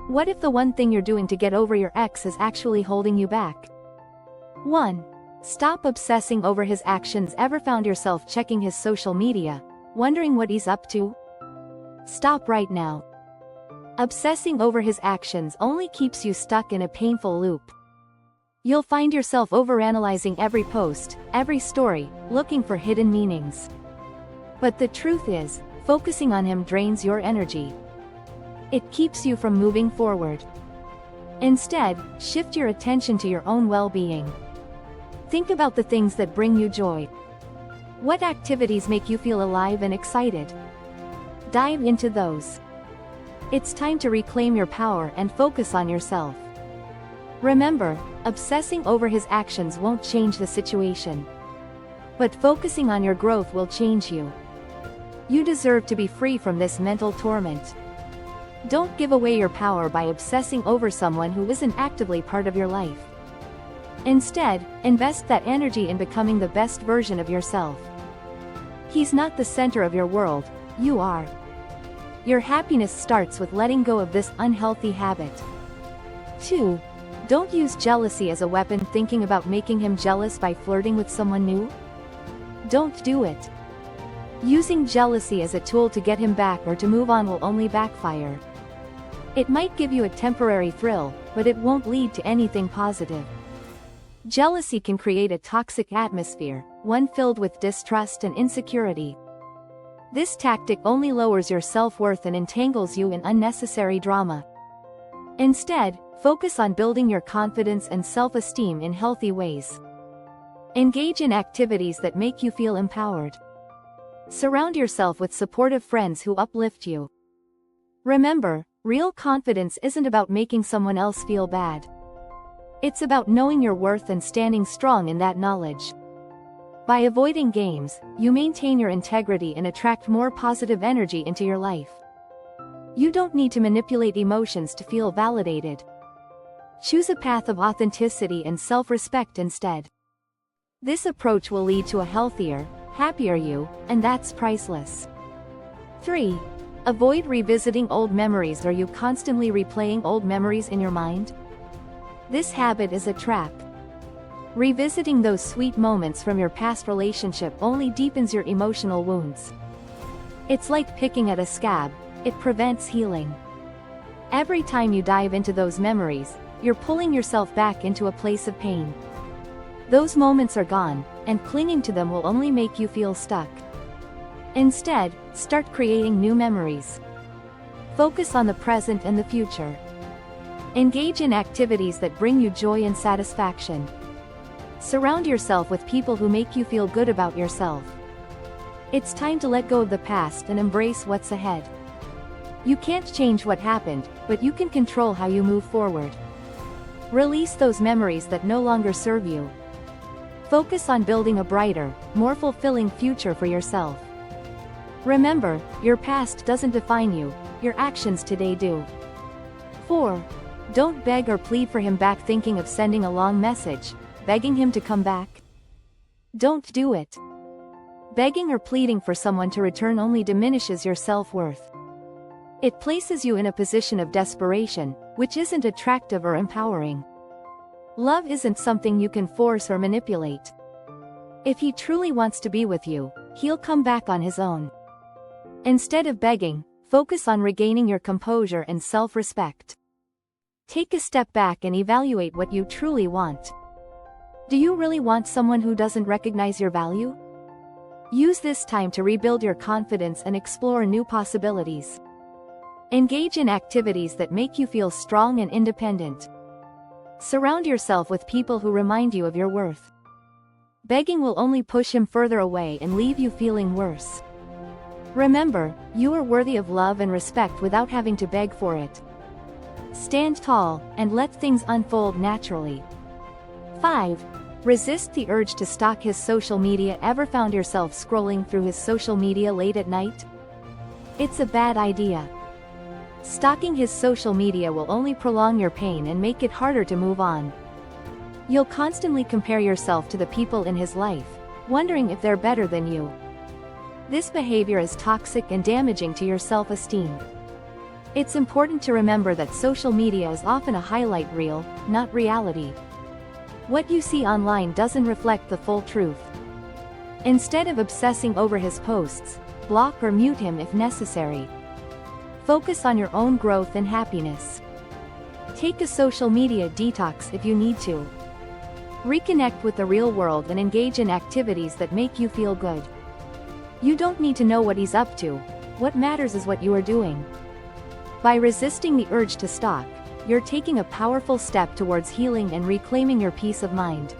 What if the one thing you're doing to get over your ex is actually holding you back? 1. Stop obsessing over his actions. Ever found yourself checking his social media, wondering what he's up to? Stop right now. Obsessing over his actions only keeps you stuck in a painful loop. You'll find yourself overanalyzing every post, every story, looking for hidden meanings. But the truth is, focusing on him drains your energy. It keeps you from moving forward. Instead, shift your attention to your own well-being. Think about the things that bring you joy. What activities make you feel alive and excited? Dive into those. It's time to reclaim your power and focus on yourself. Remember, obsessing over his actions won't change the situation. But focusing on your growth will change you. You deserve to be free from this mental torment. Don't give away your power by obsessing over someone who isn't actively part of your life. Instead, invest that energy in becoming the best version of yourself. He's not the center of your world, you are. Your happiness starts with letting go of this unhealthy habit. 2. Don't use jealousy as a weapon. Thinking about making him jealous by flirting with someone new? Don't do it. Using jealousy as a tool to get him back or to move on will only backfire. It might give you a temporary thrill, but it won't lead to anything positive. Jealousy can create a toxic atmosphere, one filled with distrust and insecurity. This tactic only lowers your self-worth and entangles you in unnecessary drama. Instead, focus on building your confidence and self-esteem in healthy ways. Engage in activities that make you feel empowered. Surround yourself with supportive friends who uplift you. Remember, real confidence isn't about making someone else feel bad. It's about knowing your worth and standing strong in that knowledge. By avoiding games, you maintain your integrity and attract more positive energy into your life. You don't need to manipulate emotions to feel validated. Choose a path of authenticity and self-respect instead. This approach will lead to a healthier, happier you, and that's priceless. 3. Avoid revisiting old memories. Are you constantly replaying old memories in your mind? This habit is a trap. Revisiting those sweet moments from your past relationship only deepens your emotional wounds. It's like picking at a scab, it prevents healing. Every time you dive into those memories, you're pulling yourself back into a place of pain. Those moments are gone, and clinging to them will only make you feel stuck. Instead, start creating new memories. Focus on the present and the future. Engage in activities that bring you joy and satisfaction. Surround yourself with people who make you feel good about yourself. It's time to let go of the past and embrace what's ahead. You can't change what happened, but you can control how you move forward. Release those memories that no longer serve you. Focus on building a brighter, more fulfilling future for yourself. Remember, your past doesn't define you, your actions today do. 4. Don't beg or plead for him back. Thinking of sending a long message, begging him to come back? Don't do it. Begging or pleading for someone to return only diminishes your self-worth. It places you in a position of desperation, which isn't attractive or empowering. Love isn't something you can force or manipulate. If he truly wants to be with you, he'll come back on his own. Instead of begging, focus on regaining your composure and self-respect. Take a step back and evaluate what you truly want. Do you really want someone who doesn't recognize your value? Use this time to rebuild your confidence and explore new possibilities. Engage in activities that make you feel strong and independent. Surround yourself with people who remind you of your worth. Begging will only push him further away and leave you feeling worse. Remember, you are worthy of love and respect without having to beg for it. Stand tall, and let things unfold naturally. 5. Resist the urge to stalk his social media. Ever found yourself scrolling through his social media late at night? It's a bad idea. Stalking his social media will only prolong your pain and make it harder to move on. You'll constantly compare yourself to the people in his life, wondering if they're better than you. This behavior is toxic and damaging to your self-esteem. It's important to remember that social media is often a highlight reel, not reality. What you see online doesn't reflect the full truth. Instead of obsessing over his posts, block or mute him if necessary. Focus on your own growth and happiness. Take a social media detox if you need to. Reconnect with the real world and engage in activities that make you feel good. You don't need to know what he's up to. What matters is what you are doing. By resisting the urge to stalk, you're taking a powerful step towards healing and reclaiming your peace of mind.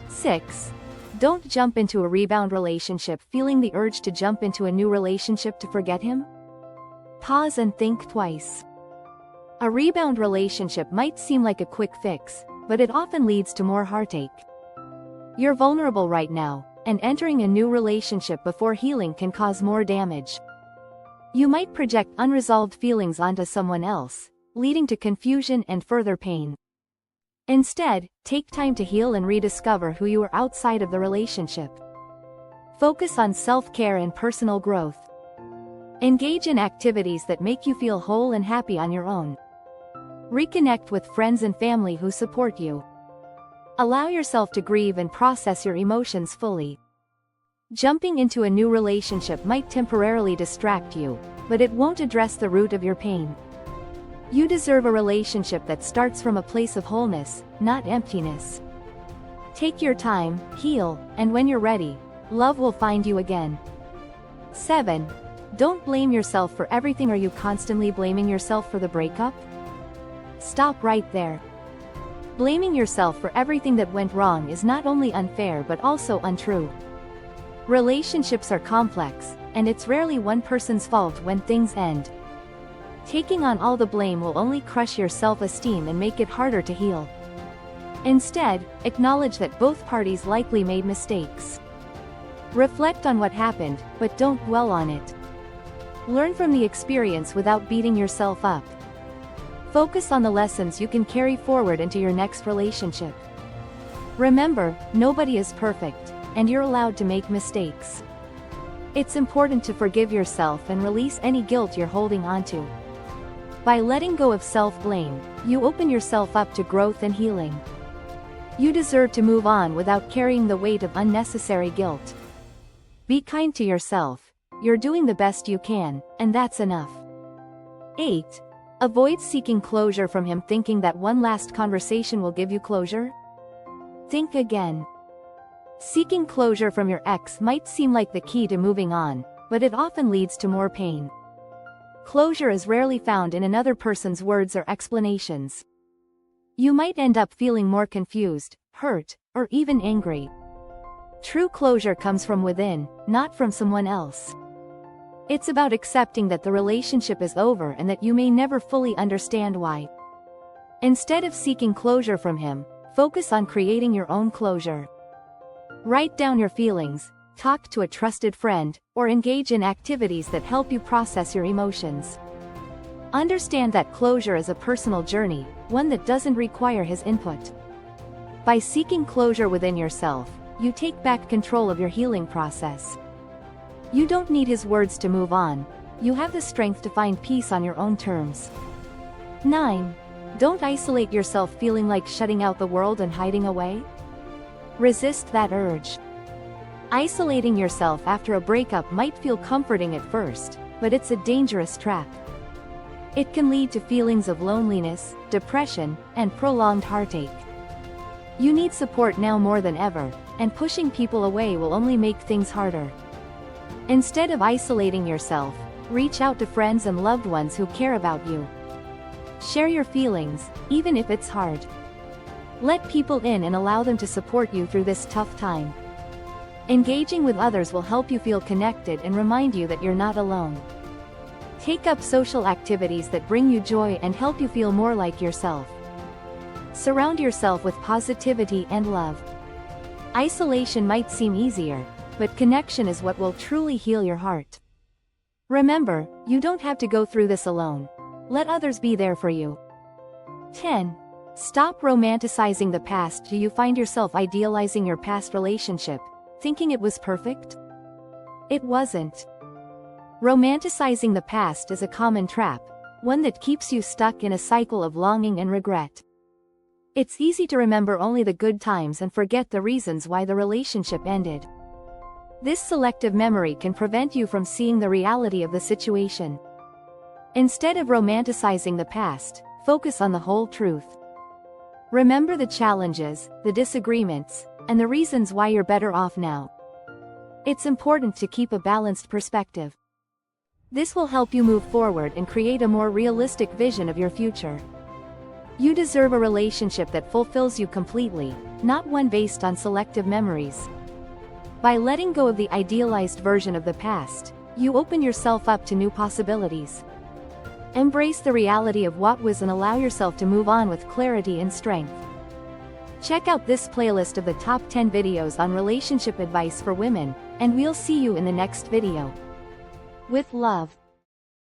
6. Don't jump into a rebound relationship feeling the urge to jump into a new relationship to forget him. Pause and think twice. A rebound relationship might seem like a quick fix, but it often leads to more heartache. You're vulnerable right now, and entering a new relationship before healing can cause more damage. You might project unresolved feelings onto someone else, leading to confusion and further pain. Instead, take time to heal and rediscover who you are outside of the relationship. Focus on self-care and personal growth. Engage in activities that make you feel whole and happy on your own. Reconnect with friends and family who support you. Allow yourself to grieve and process your emotions fully. Jumping into a new relationship might temporarily distract you, but it won't address the root of your pain. You deserve a relationship that starts from a place of wholeness, not emptiness. Take your time, heal, and when you're ready, love will find you again. 7. Don't blame yourself for everything. Are you constantly blaming yourself for the breakup? Stop right there. Blaming yourself for everything that went wrong is not only unfair but also untrue. Relationships are complex, and it's rarely one person's fault when things end. Taking on all the blame will only crush your self-esteem and make it harder to heal. Instead, acknowledge that both parties likely made mistakes. Reflect on what happened, but don't dwell on it. Learn from the experience without beating yourself up. Focus on the lessons you can carry forward into your next relationship. Remember, nobody is perfect, and you're allowed to make mistakes. It's important to forgive yourself and release any guilt you're holding onto. By letting go of self-blame, you open yourself up to growth and healing. You deserve to move on without carrying the weight of unnecessary guilt. Be kind to yourself. You're doing the best you can, and that's enough. 8. Avoid seeking closure from him thinking that one last conversation will give you closure. Think again. Seeking closure from your ex might seem like the key to moving on, but it often leads to more pain. Closure is rarely found in another person's words or explanations. You might end up feeling more confused, hurt, or even angry. True closure comes from within, not from someone else. It's about accepting that the relationship is over and that you may never fully understand why. Instead of seeking closure from him, focus on creating your own closure. Write down your feelings, talk to a trusted friend, or engage in activities that help you process your emotions. Understand that closure is a personal journey, one that doesn't require his input. By seeking closure within yourself, you take back control of your healing process. You don't need his words to move on. You have the strength to find peace on your own terms. 9. Don't isolate yourself feeling like shutting out the world and hiding away. Resist that urge. Isolating yourself after a breakup might feel comforting at first, but it's a dangerous trap. It can lead to feelings of loneliness, depression, and prolonged heartache. You need support now more than ever, and pushing people away will only make things harder. Instead of isolating yourself, reach out to friends and loved ones who care about you. Share your feelings, even if it's hard. Let people in and allow them to support you through this tough time. Engaging with others will help you feel connected and remind you that you're not alone. Take up social activities that bring you joy and help you feel more like yourself. Surround yourself with positivity and love. Isolation might seem easier, but connection is what will truly heal your heart. Remember, you don't have to go through this alone. Let others be there for you. 10. Stop romanticizing the past. Do you find yourself idealizing your past relationship, thinking it was perfect? It wasn't. Romanticizing the past is a common trap, one that keeps you stuck in a cycle of longing and regret. It's easy to remember only the good times and forget the reasons why the relationship ended. This selective memory can prevent you from seeing the reality of the situation. Instead of romanticizing the past, focus on the whole truth. Remember the challenges, the disagreements, and the reasons why you're better off now. It's important to keep a balanced perspective. This will help you move forward and create a more realistic vision of your future. You deserve a relationship that fulfills you completely, not one based on selective memories. By letting go of the idealized version of the past, you open yourself up to new possibilities. Embrace the reality of what was and allow yourself to move on with clarity and strength. Check out this playlist of the top 10 videos on relationship advice for women, and we'll see you in the next video. With love.